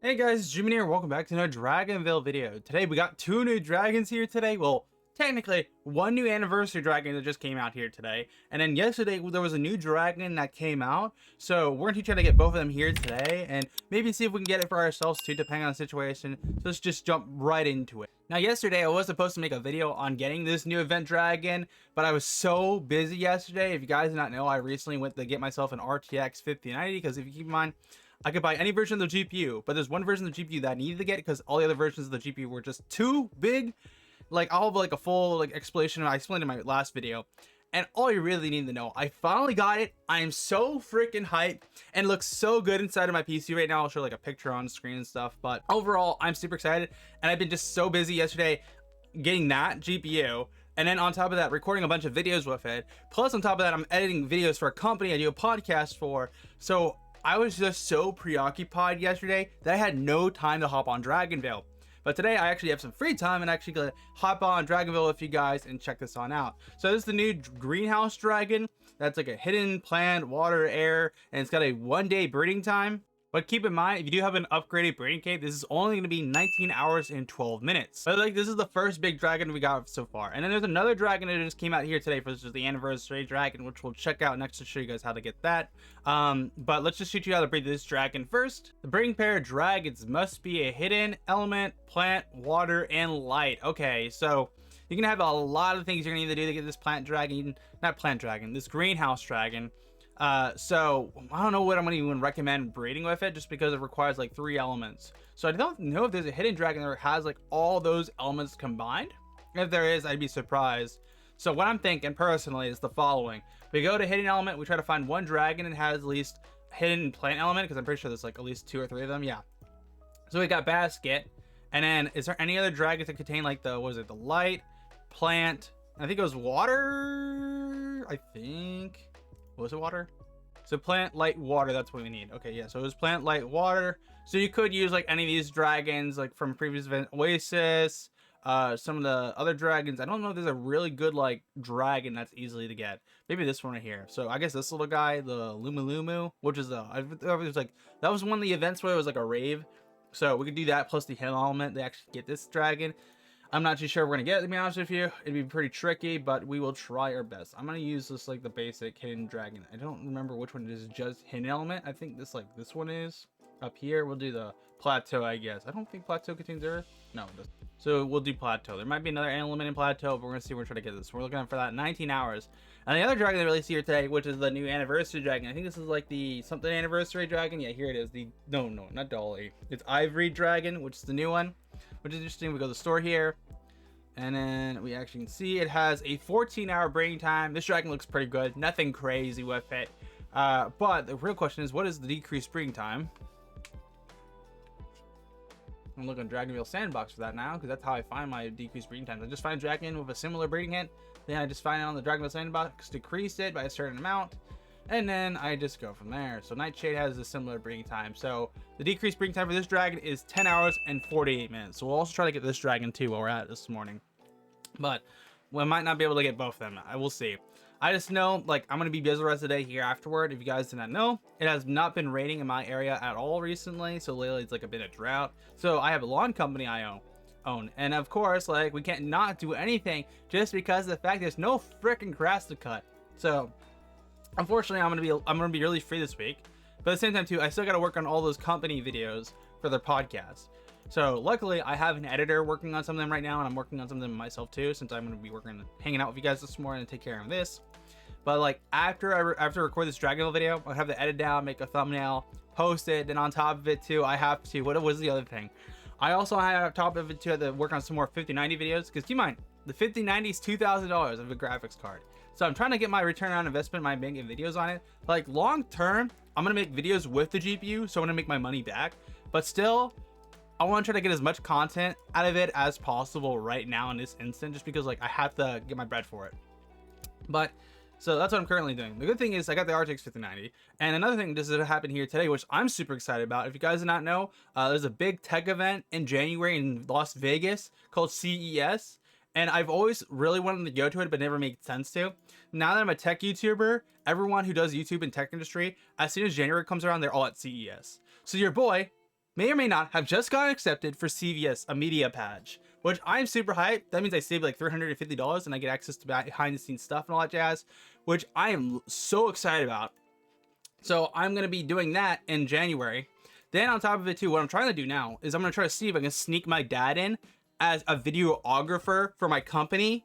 Hey guys, it's GMAN here. Welcome back to another Dragonvale video. Today we got two new dragons here today. Well, technically one new anniversary dragon that just came out here today, and then yesterday there was a new dragon that came out. So we're gonna try to get both of them here today, and maybe see if we can get it for ourselves too, depending on the situation. So let's just jump right into it. Now, yesterday I was supposed to make a video on getting this new event dragon, but I was so busy yesterday. If you guys did not know, I recently went to get myself an RTX 5090 because if you keep in mind, I could buy any version of the GPU, but there's one version of the GPU that I needed to get because all the other versions of the GPU were just too big. Like, I'll have like a full explanation I explained in my last video. And all you really need to know, I finally got it. I am so freaking hyped and it looks so good inside of my PC right now. I'll show like a picture on screen and stuff, but overall I'm super excited, and I've been just so busy yesterday getting that GPU. And then on top of that, recording a bunch of videos with it. Plus on top of that, I'm editing videos for a company I do a podcast for. So I was just so preoccupied yesterday that I had no time to hop on Dragonvale. But today I actually have some free time and actually gonna hop on Dragonvale with you guys and check this on out. So this is the new greenhouse dragon. That's like a hidden plant, water, air, and it's got a 1-day breeding time. But keep in mind, if you do have an upgraded breeding cave, this is only going to be 19 hours and 12 minutes. But like, this is the first big dragon we got so far. And then there's another dragon that just came out here today, for this is the anniversary dragon, which we'll check out next to show you guys how to get that. But let's just shoot you how to breed this dragon first. The breeding pair of dragons must be a hidden element, plant, water, and light. Okay, so you can have a lot of things you're gonna need to do to get this this greenhouse dragon. So I don't know what I'm gonna even recommend breeding with it, just because it requires like 3 elements. So I don't know if there's a hidden dragon that has like all those elements combined. If there is, I'd be surprised. So what I'm thinking personally is the following: we go to hidden element, we try to find one dragon that has at least hidden plant element, because I'm pretty sure there's like at least 2 or 3 of them. Yeah. So we got basket, and then is there any other dragons that contain like the, what was it, the light, plant, I think it was water, I think. Was it water? So plant, light, water, that's what we need. Okay, yeah, so it was plant, light, water. So you could use like any of these dragons like from previous event, Oasis, some of the other dragons. I don't know if there's a really good like dragon that's easily to get. Maybe this one right here. So I guess this little guy, the Lumu, which is it was like, that was one of the events where it was like a rave. So we could do that plus the hidden element to actually get this dragon. I'm not too sure we're gonna get it, to be honest with you. It'd be pretty tricky, but we will try our best. I'm gonna use this like the basic hidden dragon. I don't remember which one it is, just hidden element. I think this one is up here. We'll do the plateau, I guess. I don't think plateau contains earth. No, it doesn't. So we'll do plateau. There might be another element in plateau, but we're gonna see. We're trying to get this. We're looking for that 19 hours. And the other dragon that we released here today, which is the new anniversary dragon. I think this is like the something anniversary dragon. Yeah, here it is. The no, not Dolly. It's Ivory dragon, which is the new one, which is interesting. We go to the store here, and then we actually can see it has a 14-hour breeding time. This dragon looks pretty good. Nothing crazy with it. But the real question is, what is the decreased breeding time? I'm looking at Dragonvale Sandbox for that now, because that's how I find my decreased breeding times. I just find a dragon with a similar breeding hint, then I just find it on the Dragonvale Sandbox, decrease it by a certain amount, and then I just go from there. So Nightshade has a similar breeding time. So the decreased breeding time for this dragon is 10 hours and 48 minutes. So we'll also try to get this dragon too while we're at it this morning. But we might not be able to get both of them. I will see. I just know, like, I'm gonna be busy the rest of the day here afterward. If you guys did not know, it has not been raining in my area at all recently. So lately it's like a bit of drought. So I have a lawn company I own, and of course, like, we can't not do anything just because of the fact there's no freaking grass to cut. So unfortunately, I'm gonna be really free this week. But at the same time too, I still gotta work on all those company videos for their podcast. So luckily I have an editor working on some of them right now, and I'm working on some of them myself too, since I'm going to be hanging out with you guys this morning and take care of this. But like, after I record this Dragonville video, I'll have the edit down, make a thumbnail, post it. Then on top of it too, I have to, what was the other thing? I also have on top of it too, to work on some more 5090 videos, because keep in mind, the 5090 is $2,000 of a graphics card. So I'm trying to get my return on investment by making videos on it. Like, long term, I'm going to make videos with the GPU, so I'm going to make my money back. But still, I want to try to get as much content out of it as possible right now in this instant, just because like I have to get my bread for it. But so that's what I'm currently doing. The good thing is I got the RTX 5090, and another thing just happened here today, which I'm super excited about. If you guys did not know, there's a big tech event in January in Las Vegas called CES, and I've always really wanted to go to it, but never made sense to. Now that I'm a tech YouTuber, everyone who does YouTube in tech industry, as soon as January comes around, they're all at CES. So your boy may or may not have just gotten accepted for CVS, a media badge, which I'm super hyped. That means I save like $350 and I get access to behind the scenes stuff and all that jazz, which I am so excited about. So I'm going to be doing that in January. Then on top of it too, what I'm trying to do now is I'm going to try to see if I can sneak my dad in as a videographer for my company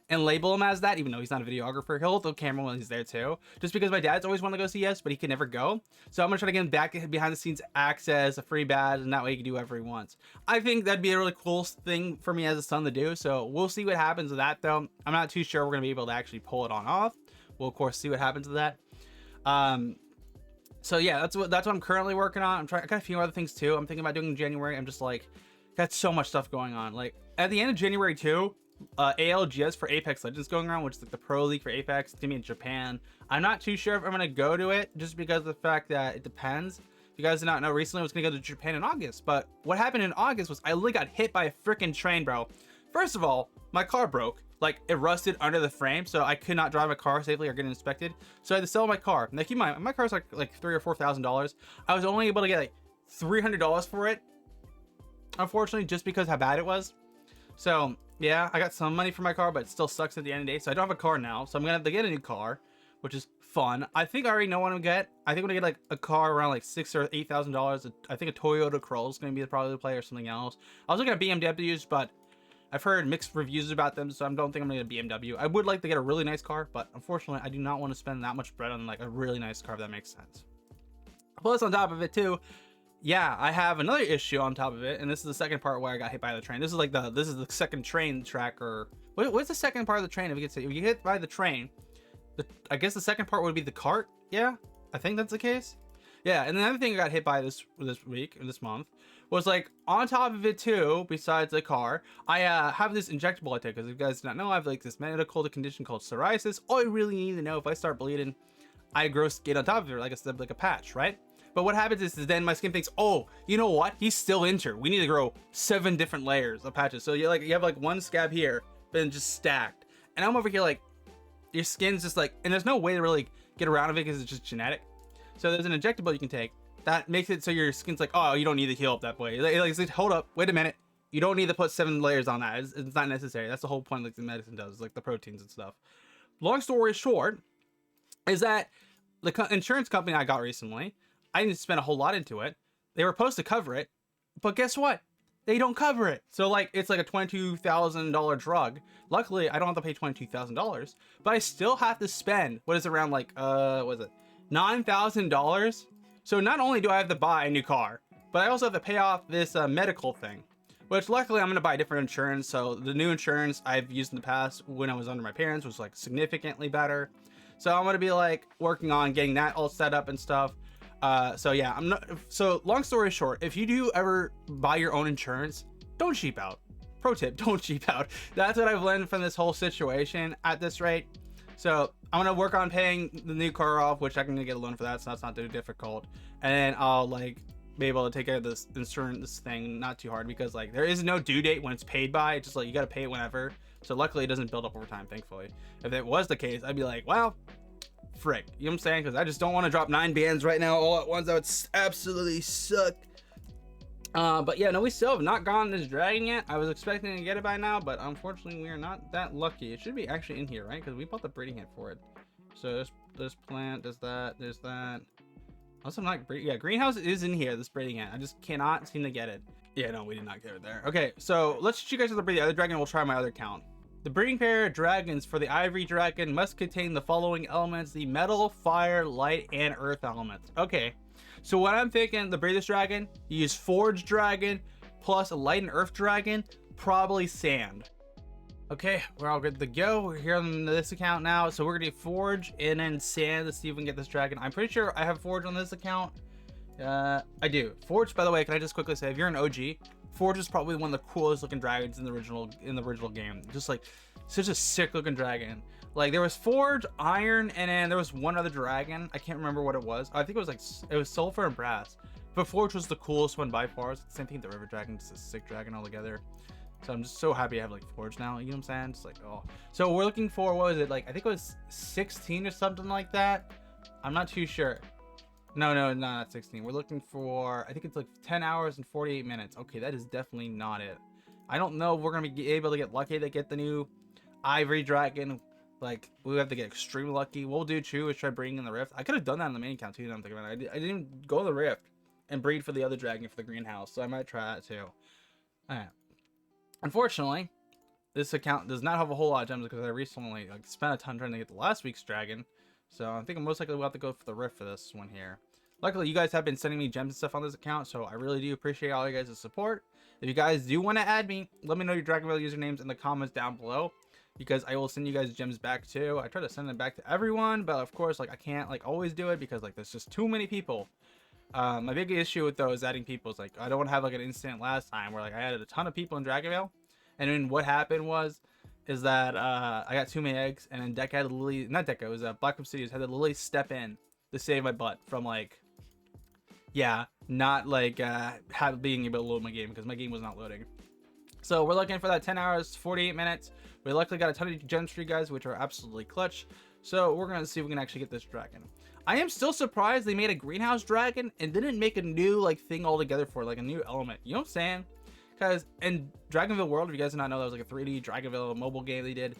and label him as that, even though he's not a videographer. He'll hold the camera when he's there too, just because my dad's always wanted to go CES, but he can never go. So I'm gonna try to get him back behind the scenes access, a free badge, and that way he can do whatever he wants. I think that'd be a really cool thing for me as a son to do. So we'll see what happens with that though. I'm not too sure we're gonna be able to actually pull it on off. We'll of course see what happens with that. So yeah, that's what I'm currently working on. I got a few other things too. I'm thinking about doing in January. I'm just like, got so much stuff going on. Like at the end of January too, ALGS for Apex Legends going around, which is like the pro league for Apex. It's gonna be in Japan. I'm not too sure if I'm gonna go to it, just because of the fact that it depends. If you guys did not know, recently I was gonna go to Japan in August, but what happened in August was I literally got hit by a freaking train, bro. First of all, my car broke. Like it rusted under the frame, so I could not drive my car safely or get inspected. So I had to sell my car. Now keep in mind, my car's like $3,000 or $4,000. I was only able to get like $300 for it, unfortunately, just because how bad it was. So yeah, I got some money for my car, but it still sucks at the end of the day. So I don't have a car now, so I'm gonna have to get a new car, which is fun. I think I already know what I'm gonna get. I think I'm gonna get like a car around like $6,000 or $8,000. I think a Toyota Corolla is gonna be probably the play, or something else. I was looking at BMWs, but I've heard mixed reviews about them, so I don't think I'm gonna get a BMW. I would like to get a really nice car, but unfortunately, I do not want to spend that much bread on like a really nice car, if that makes sense. Plus, on top of it too, yeah, I have another issue on top of it, and this is the second part where I got hit by the train. This is like the second train track, or what's the second part of the train? If you could say, if you get hit by the train, I guess the second part would be the cart. Yeah, I think that's the case. Yeah, and the other thing I got hit by this week or this month was like on top of it too. Besides the car, I have this injectable I take, because if you guys do not know, I have like this medical condition called psoriasis. All I really need to know, if I start bleeding, I grow skin on top of it, like a patch, right? But what happens is then my skin thinks, oh, you know what? He's still injured. We need to grow 7 different layers of patches. So you have like one scab here, but then just stacked. And I'm over here like, your skin's just like, and there's no way to really get around of it because it's just genetic. So there's an injectable you can take that makes it so your skin's like, oh, you don't need to heal up that way. Like hold up, wait a minute. You don't need to put 7 layers on that. It's not necessary. That's the whole point, like the medicine does, like the proteins and stuff. Long story short is that the insurance company I got recently, I didn't spend a whole lot into it. They were supposed to cover it, but guess what? They don't cover it. So like, it's like a $22,000 drug. Luckily, I don't have to pay $22,000, but I still have to spend, what is it, around like, what is it? $9,000. So not only do I have to buy a new car, but I also have to pay off this medical thing, which luckily I'm going to buy different insurance. So the new insurance I've used in the past when I was under my parents was like significantly better. So I'm going to be like working on getting that all set up and stuff. So yeah, so long story short, if you do ever buy your own insurance, don't cheap out. Pro tip, don't cheap out. That's what I've learned from this whole situation at this rate. So I'm going to work on paying the new car off, which I can get a loan for that. So that's not too difficult. And then I'll like be able to take care of this insurance thing not too hard, because like there is no due date when it's paid by. It's just like, you got to pay it whenever. So luckily it doesn't build up over time, thankfully. If it was the case, I'd be like, wow, frick, you know what I'm saying? Because I just don't want to drop 9 bands right now all at once. That would absolutely suck. But yeah, no, we still have not gotten this dragon yet. I was expecting to get it by now, but unfortunately we are not that lucky. It should be actually in here, right? Because we bought the breeding kit for it. So this plant, there's that. Also, not yeah, greenhouse is in here, this breeding kit. I just cannot seem to get it. Yeah, no, we did not get it there. Okay, so let's shoot you guys with the other dragon. We'll try my other count. The breeding pair of dragons for the Ivory dragon must contain the following elements: the metal, fire, light, and earth elements. Okay, so what I'm thinking, the breeders dragon, you use forge dragon plus a light and earth dragon, probably sand. Okay, we're all good to go. We're here on this account now, so we're gonna do forge and then sand to see if we can get this dragon. I'm pretty sure I have forge on this account. I do. Forge, by the way, can I just quickly say, if you're an OG, Forge is probably one of the coolest looking dragons in the original game. Just like such a sick looking dragon. Like there was Forge, Iron, and then there was one other dragon. I can't remember what it was. I think it was Sulfur and Brass. But Forge was the coolest one by far. It's the same thing with the River Dragon, just a sick dragon altogether. So I'm just so happy I have like Forge now. You know what I'm saying? Just like, oh. So we're looking for, what was it? Like I think it was 16 or something like that. I'm not too sure. No, not 16. We're looking for, I think it's like 10 hours and 48 minutes. Okay, that is definitely not it. I don't know if we're going to be able to get lucky to get the new Ivory Dragon. Like, we have to get extremely lucky. What we'll do, too, is try breeding in the Rift. I could have done that in the main account, too, I'm thinking about it. I didn't go to the Rift and breed for the other dragon for the greenhouse, so I might try that, too. Alright. Unfortunately, this account does not have a whole lot of gems because I recently spent a ton trying to get the last week's dragon. So I think I'm most likely we'll have to go for the Rift for this one here. Luckily, you guys have been sending me gems and stuff on this account, so I really do appreciate all you guys' support. If you guys do want to add me, let me know your Dragonvale usernames in the comments down below, because I will send you guys gems back too. I try to send them back to everyone, but of course, I can't always do it because there's just too many people. My big issue with those adding people is I don't want to have an incident last time where I added a ton of people in Dragonvale, and then what happened is that I got too many eggs, and then Deca had to literally, not Deca, it was Black Obsidian had to literally step in to save my butt from not being able to load my game because my game was not loading. So we're looking for that 10 hours 48 minutes. We luckily got a ton of gems for you guys, which are absolutely clutch. So we're gonna see if we can actually get this dragon. I am still surprised they made a greenhouse dragon and didn't make a new thing altogether for a new element. You know what I'm saying? Because in Dragonvale World, if you guys did not know, that was a 3D Dragonvale mobile game they did.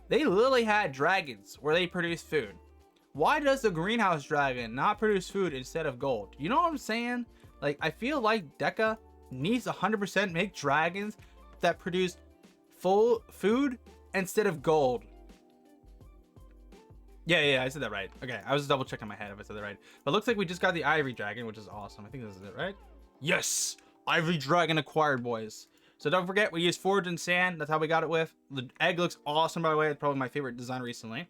They literally had dragons where they produced food. Why does the greenhouse dragon not produce food instead of gold? You know what I'm saying? I feel like Deca needs to 100% make dragons that produce full food instead of gold. Yeah, I said that right. Okay, I was double checking my head if I said that right. But it looks like we just got the Ivory Dragon, which is awesome. I think this is it, right? Yes! Ivory Dragon acquired, boys. So don't forget, we used forge and sand. That's how we got it with. The egg looks awesome, by the way. It's probably my favorite design recently.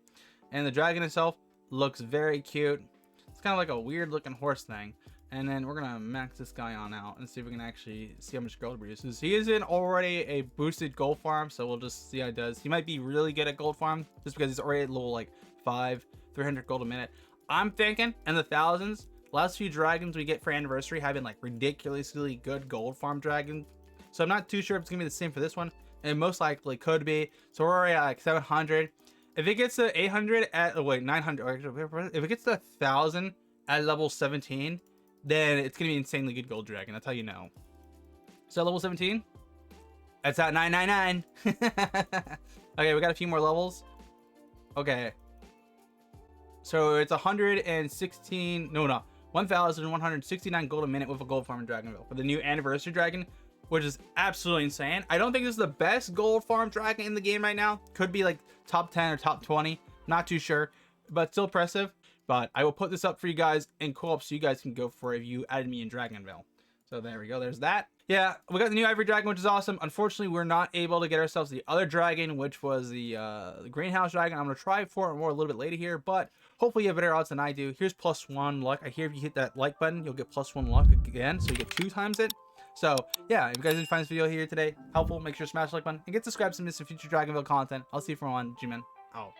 And the dragon itself looks very cute. It's kind of like a weird looking horse thing. And then we're gonna max this guy on out and see if we can actually see how much gold he produces. He is in already a boosted gold farm, so we'll just see how he does. He might be really good at gold farm just because he's already at level 300 gold a minute. I'm thinking in the thousands. Last few dragons we get for anniversary have been ridiculously good gold farm dragons. So I'm not too sure if it's gonna be the same for this one. It most likely could be. So we're already at 700. If it gets to 800 at 900, if it gets to 1,000 at level 17, then it's gonna be insanely good gold dragon. That's how you know. So level 17, that's at 999. Okay, we got a few more levels. Okay, so it's 116. No, 1,169 gold a minute with a gold farm in Dragonvale for the new anniversary dragon, which is absolutely insane. I don't think this is the best gold farm dragon in the game right now. Could be top 10 or top 20. Not too sure, but still impressive. But I will put this up for you guys in co-op so you guys can go for it if you added me in Dragonvale. So there we go. There's that. Yeah, we got the new Ivory Dragon, which is awesome. Unfortunately, we're not able to get ourselves the other dragon, which was the greenhouse dragon. I'm going to try for it more a little bit later here, but hopefully you have better odds than I do. Here's +1 luck. I hear if you hit that like button, you'll get +1 luck again, so you get 2 times it. So yeah, if you guys did find this video here today helpful, make sure to smash the like button and get subscribed to miss some future Dragonvale content. I'll see you for one. GMAN out.